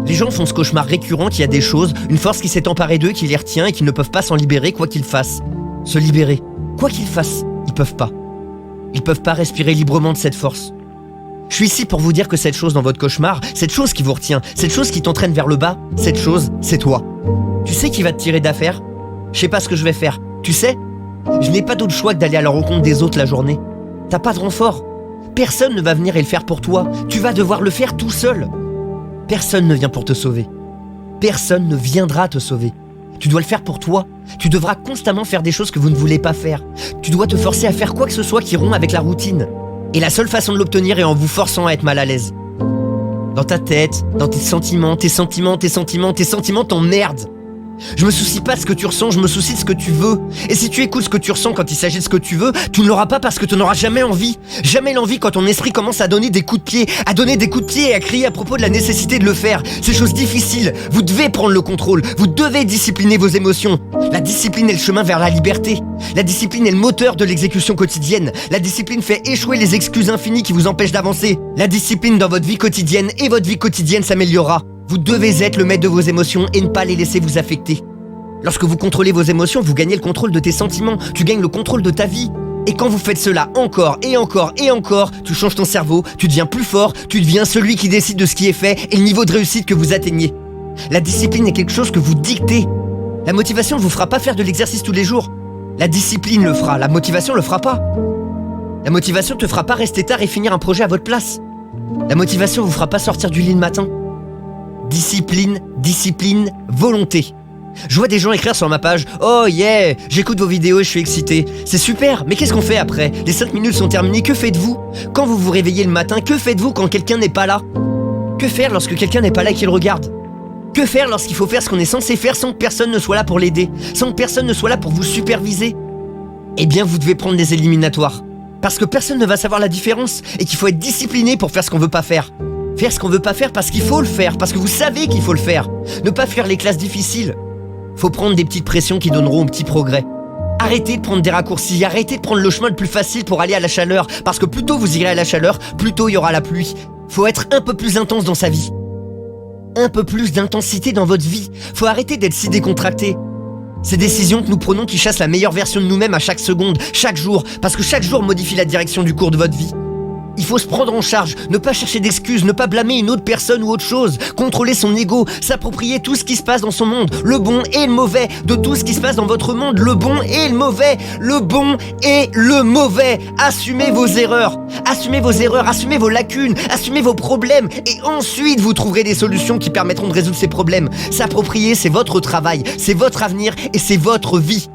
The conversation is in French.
Les gens font ce cauchemar récurrent qu'il y a des choses, une force qui s'est emparée d'eux, qui les retient et qu'ils ne peuvent pas s'en libérer quoi qu'ils fassent. Se libérer, quoi qu'ils fassent, ils peuvent pas. Ils peuvent pas respirer librement de cette force. Je suis ici pour vous dire que cette chose dans votre cauchemar, cette chose qui vous retient, cette chose qui t'entraîne vers le bas, cette chose, c'est toi. Tu sais qui va te tirer d'affaire ? Je sais pas ce que je vais faire. Tu sais ? Je n'ai pas d'autre choix que d'aller à la rencontre des autres la journée. T'as pas de renfort. Personne ne va venir et le faire pour toi. Tu vas devoir le faire tout seul. Personne ne vient pour te sauver. Personne ne viendra te sauver. Tu dois le faire pour toi. Tu devras constamment faire des choses que vous ne voulez pas faire. Tu dois te forcer à faire quoi que ce soit qui rompt avec la routine. Et la seule façon de l'obtenir est en vous forçant à être mal à l'aise. Dans ta tête, dans tes sentiments t'emmerdent. Je me soucie pas de ce que tu ressens, je me soucie de ce que tu veux. Et si tu écoutes ce que tu ressens quand il s'agit de ce que tu veux, tu ne l'auras pas parce que tu n'auras jamais envie. Jamais l'envie quand ton esprit commence à donner des coups de pied, et à crier à propos de la nécessité de le faire. C'est chose difficile. Vous devez prendre le contrôle. Vous devez discipliner vos émotions. La discipline est le chemin vers la liberté. La discipline est le moteur de l'exécution quotidienne. La discipline fait échouer les excuses infinies qui vous empêchent d'avancer. La discipline dans votre vie quotidienne et votre vie quotidienne s'améliorera. Vous devez être le maître de vos émotions et ne pas les laisser vous affecter. Lorsque vous contrôlez vos émotions, vous gagnez le contrôle de tes sentiments, tu gagnes le contrôle de ta vie. Et quand vous faites cela encore, tu changes ton cerveau, tu deviens plus fort, tu deviens celui qui décide de ce qui est fait et le niveau de réussite que vous atteignez. La discipline est quelque chose que vous dictez. La motivation ne vous fera pas faire de l'exercice tous les jours. La discipline le fera, la motivation le fera pas. La motivation te fera pas rester tard et finir un projet à votre place. La motivation vous fera pas sortir du lit le matin. Discipline, volonté. Je vois des gens écrire sur ma page « Oh yeah, j'écoute vos vidéos et je suis excité. C'est super, mais qu'est-ce qu'on fait après ? Les 5 minutes sont terminées, que faites-vous ? Quand vous vous réveillez le matin, que faites-vous quand quelqu'un n'est pas là ? Que faire lorsque quelqu'un n'est pas là et qu'il regarde ? Que faire lorsqu'il faut faire ce qu'on est censé faire sans que personne ne soit là pour l'aider ? Sans que personne ne soit là pour vous superviser ? Eh bien, vous devez prendre des éliminatoires. Parce que personne ne va savoir la différence et qu'il faut être discipliné pour faire ce qu'on veut pas faire. Faire ce qu'on veut pas faire parce qu'il faut le faire, parce que vous savez qu'il faut le faire. Ne pas fuir les classes difficiles. Faut prendre des petites pressions qui donneront un petit progrès. Arrêtez de prendre des raccourcis, arrêtez de prendre le chemin le plus facile pour aller à la chaleur. Parce que plus tôt vous irez à la chaleur, plus tôt il y aura la pluie. Faut être un peu plus intense dans sa vie. Un peu plus d'intensité dans votre vie. Faut arrêter d'être si décontracté. Ces décisions que nous prenons qui chassent la meilleure version de nous-mêmes à chaque seconde, chaque jour. Parce que chaque jour modifie la direction du cours de votre vie. Il faut se prendre en charge, ne pas chercher d'excuses, ne pas blâmer une autre personne ou autre chose, contrôler son ego, s'approprier tout ce qui se passe dans son monde, le bon et le mauvais, de tout ce qui se passe dans votre monde, le bon et le mauvais, assumez vos erreurs, assumez vos lacunes, assumez vos problèmes, et ensuite vous trouverez des solutions qui permettront de résoudre ces problèmes. S'approprier, c'est votre travail, c'est votre avenir et c'est votre vie.